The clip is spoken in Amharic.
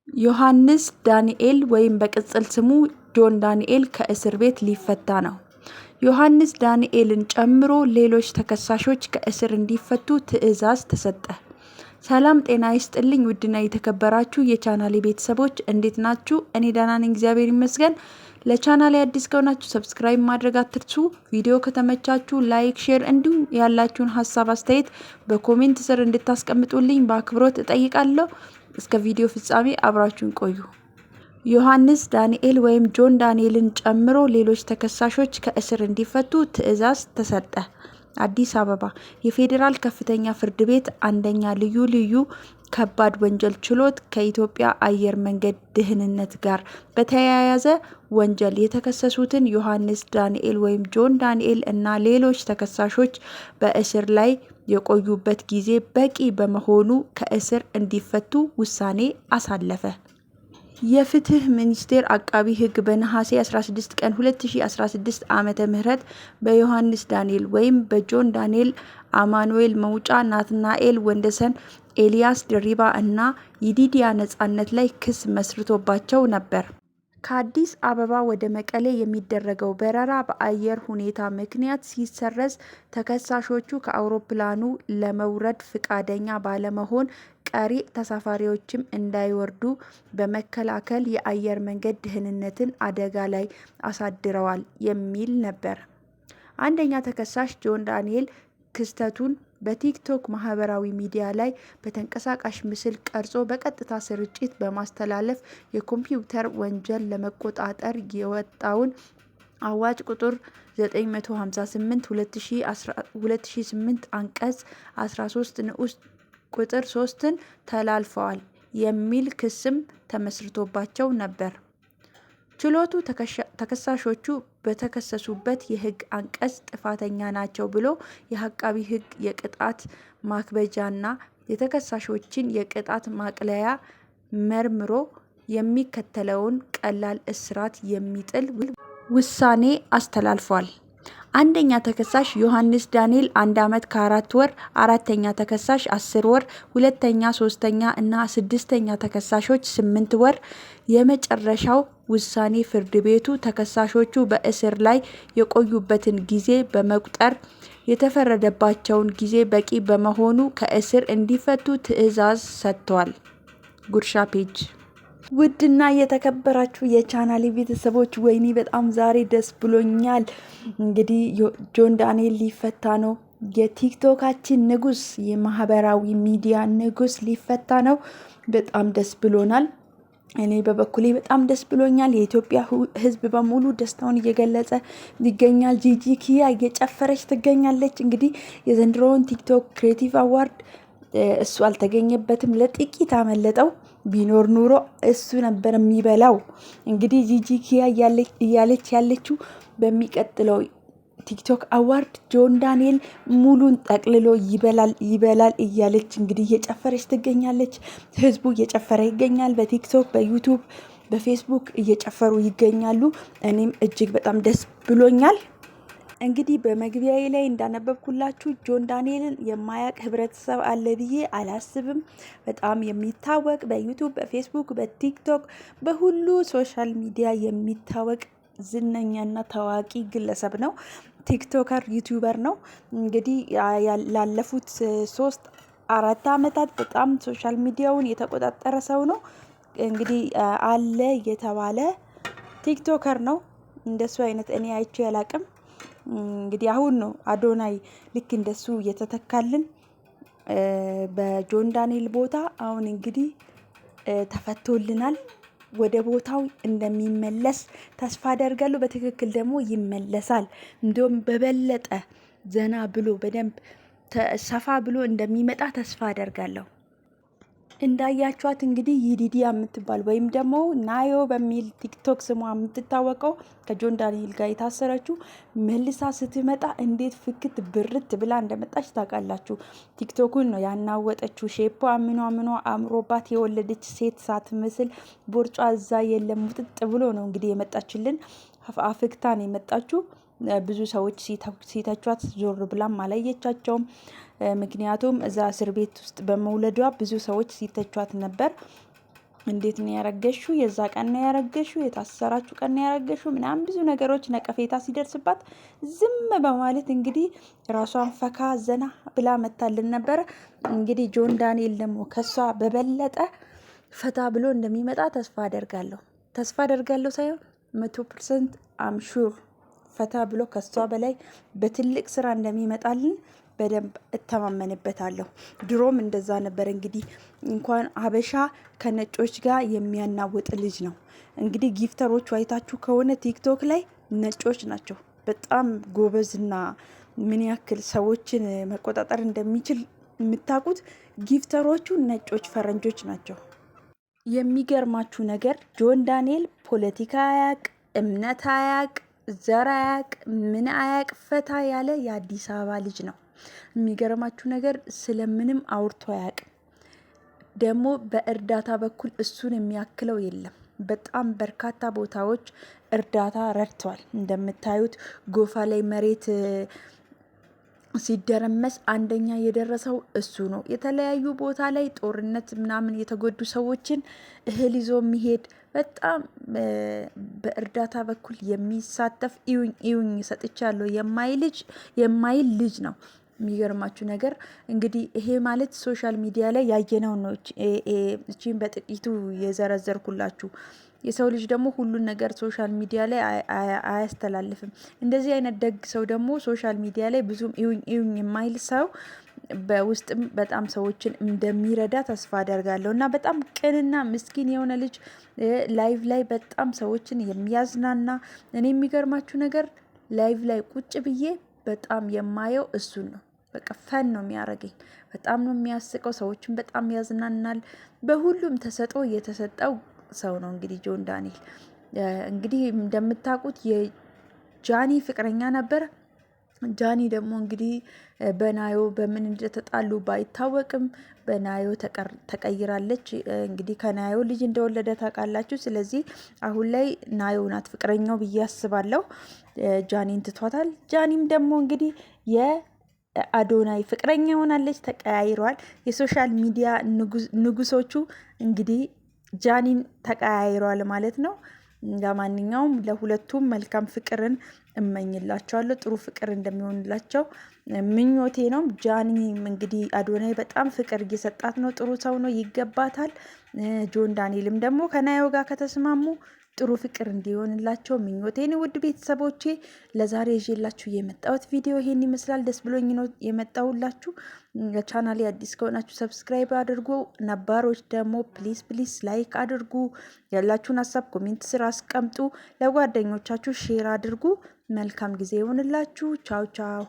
ዮሐንስ ዳንኤል ወይም በቅጽል ስሙ ጆን ዳንኤል ከእስር ቤት ሊፈታ ነው። ዮሐንስ ዳንኤልን ጨምሮ ሌሎች ተከሳሾች ከእስር እንዲፈቱ ትዕዛዝ ተሰጠ። ሰላም ጤና ይስጥልኝ ውድና የተከበራችሁ የቻናሌ ቤተሰቦች እንዴት ናችሁ? እኔ ደህና ነኝ፣ እግዚአብሔር ይመስገን። ለቻናሌ አዲስ ከሆናችሁ ሰብስክራይብ ማድረግ አትርሱ። ቪዲዮ ከተመቻችሁ ላይክ፣ ሼር እንዲሁም ያላችሁን ሀሳብ አስተያየት በኮሜንት ስር እንድታስቀምጡልኝ በአክብሮት እጠይቃለሁ። እስከ ቪዲዮ ፍጻሜ አብራችሁን ቆዩ። ዮሐንስ ዳንኤል ወይም ጆን ዳንኤልን ጨምሮ ሌሎች ተከሳሾች ከእስር እንዲፈቱ ትዕዛዝ ተሰጠ። አዲስ አበባ የፌዴራል ከፍተኛ ፍርድ ቤት አንደኛ ልዩ ከባድ ወንጀል ችሎት ከኢትዮጵያ አየር መንገድ ደህንነት ጋር በተያያዘ ወንጀል የተከሰሱትን ዮሐንስ ዳንኤል ወይም ጆን ዳንኤል እና ሌሎች ተከሳሾች በእስር ላይ የቆዩበት ጊዜ በቂ በመሆኑ ከእስር እንዲፈቱ ውሳኔ አሳለፈ። የፍትህ ሚኒስቴር አቃቢ ሕግ በነሐሴ 16 ቀን 2016 ዓ.ም በዮሐንስ ዳንኤል ወይም በጆን ዳንኤል፣ አማኑኤል መውጫ፣ ናትናኤል ወንደሰን፣ ኤልያስ ድሪባ እና ይዲዲያ ነጻነት ላይ ክስ መስርቶባቸው ነበር። ከአዲስ አበባ ወደ መቀሌ የሚደረገው በረራ በአየር ሁኔታ ምክንያት ሲሰረዝ ተከሳሾቹ ከአውሮፕላኑ ለመውረድ ፍቃደኛ ባለመሆን ቀሪ ተሳፋሪዎችም እንዳይወርዱ በመከላከል የአየር መንገድ ደህንነትን አደጋ ላይ አሳድረዋል የሚል ነበር። አንደኛ ተከሳሽ ጆን ዳንኤል ክስተቱን በቲክቶክ ማህበራዊ ሚዲያ ላይ በተንቀሳቃሽ ምስል ቀርጾ በቀጥታ ስርጭት በማስተላለፍ የኮምፒውተር ወንጀል ለመቆጣጠር የወጣውን አዋጅ ቁጥር 958/2008 አንቀጽ 13 ንዑስ ቁጥር 3ን ተላልፈዋል የሚል ክስም ተመስርቶባቸው ነበር። ችሎቱ ተከሳሾቹ በተከሰሱበት የሕግ አንቀጽ ጥፋተኛ ናቸው ብሎ የአቃቢ ሕግ የቅጣት ማክበጃና የተከሳሾችን የቅጣት ማቅለያ መርምሮ የሚከተለውን ቀላል እስራት የሚጥል ውሳኔ አስተላልፏል። አንደኛ ተከሳሽ ዮሐንስ ዳንኤል 1 ዓመት ከ4 ወር፣ አራተኛ ተከሳሽ 10 ወር፣ ሁለተኛ፣ ሶስተኛ እና ስድስተኛ ተከሳሾች 8 ወር። የመጨረሻው ውሳኔ ፍርድ ቤቱ ተከሳሾቹ በእስር ላይ የቆዩበትን ጊዜ በመቁጠር የተፈረደባቸውን ጊዜ በቂ በመሆኑ ከእስር እንዲፈቱ ትዕዛዝ ሰጥቷል። ጉርሻ ፔጅ። ውድና የተከበራችሁ የቻናሌ ቤተሰቦች ወይኔ በጣም ዛሬ ደስ ብሎኛል። እንግዲህ ጆን ዳንኤል ሊፈታ ነው። የቲክቶካችን ንጉስ፣ የማህበራዊ ሚዲያ ንጉስ ሊፈታ ነው። በጣም ደስ ብሎናል። እኔ በበኩሌ በጣም ደስ ብሎኛል። የኢትዮጵያ ሕዝብ በሙሉ ደስታውን እየገለጸ ይገኛል። ጂጂ ኪያ እየጨፈረች ትገኛለች። እንግዲህ የዘንድሮውን ቲክቶክ ክሬቲቭ አዋርድ እሱ አልተገኘበትም፣ ለጥቂት አመለጠው። ቢኖር ኑሮ እሱ ነበር የሚበላው። እንግዲህ ጂጂ ኪያ እያለች ያለችው በሚቀጥለው ቲክቶክ አዋርድ ጆን ዳንኤል ሙሉን ጠቅልሎ ይበላል እያለች እንግዲህ እየጨፈረች ትገኛለች። ህዝቡ እየጨፈረ ይገኛል። በቲክቶክ፣ በዩቱብ፣ በፌስቡክ እየጨፈሩ ይገኛሉ። እኔም እጅግ በጣም ደስ ብሎኛል። እንግዲህ በመግቢያዬ ላይ እንዳነበብኩላችሁ ጆን ዳንኤልን የማያውቅ ህብረተሰብ አለ ብዬ አላስብም። በጣም የሚታወቅ በዩቱብ፣ በፌስቡክ፣ በቲክቶክ በሁሉ ሶሻል ሚዲያ የሚታወቅ ዝነኛና ታዋቂ ግለሰብ ነው። ቲክቶከር፣ ዩቲዩበር ነው። እንግዲህ ላለፉት 3-4 ዓመታት በጣም ሶሻል ሚዲያውን የተቆጣጠረ ሰው ነው። እንግዲህ አለ የተባለ ቲክቶከር ነው። እንደሱ አይነት እኔ አይቼ አላቅም። እንግዲህ አሁን ነው አዶናይ ልክ እንደሱ የተተካልን በጆን ዳንኤል ቦታ። አሁን እንግዲህ ተፈቶልናል። ወደ ቦታው እንደሚመለስ ተስፋ አደርጋለሁ። በትክክል ደግሞ ይመለሳል። እንዲሁም በበለጠ ዘና ብሎ በደንብ ሰፋ ብሎ እንደሚመጣ ተስፋ አደርጋለሁ። እንዳያችኋት እንግዲህ ይዲዲያ የምትባል ወይም ደግሞ ናዮ በሚል ቲክቶክ ስሟ የምትታወቀው ከጆን ዳንኤል ጋር የታሰረችው መልሳ ስትመጣ እንዴት ፍክት ብርት ብላ እንደመጣች ታውቃላችሁ። ቲክቶኩን ነው ያናወጠችው። ሼፖ ምኗ አምሮባት የወለደች ሴት ሳትመስል ቦርጫ እዛ የለም ሙጥጥ ብሎ ነው እንግዲህ የመጣችልን። አፍክታ ነው የመጣችው። ብዙ ሰዎች ሲተቿት ዞር ብላም አላየቻቸውም። ምክንያቱም እዛ እስር ቤት ውስጥ በመውለዷ ብዙ ሰዎች ሲተቿት ነበር። እንዴት ነው ያረገሽው? የዛ ቀን ነው ያረገሽው? የታሰራችሁ ቀን ነው ያረገሽው? ምናምን ብዙ ነገሮች ነቀፌታ ሲደርስባት ዝም በማለት እንግዲህ ራሷን ፈካ ዘና ብላ መታልን ነበረ። እንግዲህ ጆን ዳንኤል ደግሞ ከሷ በበለጠ ፈታ ብሎ እንደሚመጣ ተስፋ አደርጋለሁ ሳይሆን 100% አምሹር ፈታ ብሎ ከሷ በላይ በትልቅ ስራ እንደሚመጣልን በደንብ እተማመንበታለሁ። ድሮም እንደዛ ነበር። እንግዲህ እንኳን ሀበሻ ከነጮች ጋር የሚያናውጥ ልጅ ነው። እንግዲህ ጊፍተሮቹ አይታችሁ ከሆነ ቲክቶክ ላይ ነጮች ናቸው በጣም ጎበዝና ምን ያክል ሰዎችን መቆጣጠር እንደሚችል የምታውቁት ጊፍተሮቹ ነጮች ፈረንጆች ናቸው። የሚገርማችሁ ነገር ጆን ዳንኤል ፖለቲካ አያቅ፣ እምነት አያቅ፣ ዘር አያቅ፣ ምን አያቅ፣ ፈታ ያለ የአዲስ አበባ ልጅ ነው። የሚገርማችሁ ነገር ስለምንም አውርቶ አያቅም። ደግሞ በእርዳታ በኩል እሱን የሚያክለው የለም። በጣም በርካታ ቦታዎች እርዳታ ረድተዋል። እንደምታዩት ጎፋ ላይ መሬት ሲደረመስ አንደኛ የደረሰው እሱ ነው። የተለያዩ ቦታ ላይ ጦርነት ምናምን የተጎዱ ሰዎችን እህል ይዞ የሚሄድ በጣም በእርዳታ በኩል የሚሳተፍ ኢዩኝ ሰጥቻለሁ የማይል ልጅ ነው። የሚገርማችሁ ነገር እንግዲህ ይሄ ማለት ሶሻል ሚዲያ ላይ ያየነው ነው። እቺን በጥቂቱ የዘረዘርኩላችሁ። የሰው ልጅ ደግሞ ሁሉን ነገር ሶሻል ሚዲያ ላይ አያስተላልፍም። እንደዚህ አይነት ደግ ሰው ደግሞ ሶሻል ሚዲያ ላይ ብዙም ኢዩኝ የማይል ሰው በውስጥም በጣም ሰዎችን እንደሚረዳ ተስፋ አደርጋለሁ። እና በጣም ቅንና ምስኪን የሆነ ልጅ ላይቭ ላይ በጣም ሰዎችን የሚያዝናና እኔ የሚገርማችሁ ነገር ላይቭ ላይ ቁጭ ብዬ በጣም የማየው እሱን ነው። በቃ ፈን ነው የሚያደርገኝ። በጣም ነው የሚያስቀው። ሰዎችን በጣም ያዝናናል። በሁሉም ተሰጥኦ የተሰጠው ሰው ነው። እንግዲህ ጆን ዳንኤል እንግዲህ እንደምታውቁት የጃኒ ፍቅረኛ ነበረ። ጃኒ ደግሞ እንግዲህ በናዮ በምን እንደተጣሉ ባይታወቅም በናዮ ተቀይራለች። እንግዲህ ከናዮ ልጅ እንደወለደ ታውቃላችሁ። ስለዚህ አሁን ላይ ናዮ ናት ፍቅረኛው ብዬ አስባለሁ። ጃኒን ትቷታል። ጃኒም ደግሞ እንግዲህ የአዶናይ ፍቅረኛ ሆናለች። ተቀያይረዋል። የሶሻል ሚዲያ ንጉሶቹ እንግዲህ ጃኒን ተቀያይረዋል ማለት ነው። ለማንኛውም ለሁለቱም መልካም ፍቅርን እመኝላቸዋለሁ። ጥሩ ፍቅር እንደሚሆንላቸው ምኞቴ ነው። ጃኒም እንግዲህ አዶናይ በጣም ፍቅር እየሰጣት ነው። ጥሩ ሰው ነው፣ ይገባታል። ጆን ዳንኤልም ደግሞ ከናዮ ጋር ከተስማሙ ጥሩ ፍቅር እንዲሆንላቸው ምኞቴን። ውድ ቤተሰቦቼ ለዛሬ ይዤላችሁ የመጣሁት ቪዲዮ ይሄን ይመስላል። ደስ ብሎኝ ነው የመጣሁላችሁ። ቻናሌ አዲስ ከሆናችሁ ሰብስክራይብ አድርጉ። ነባሮች ደግሞ ፕሊስ ላይክ አድርጉ። ያላችሁን ሀሳብ ኮሜንት ስር አስቀምጡ። ለጓደኞቻችሁ ሼር አድርጉ። መልካም ጊዜ ይሆንላችሁ። ቻው ቻው።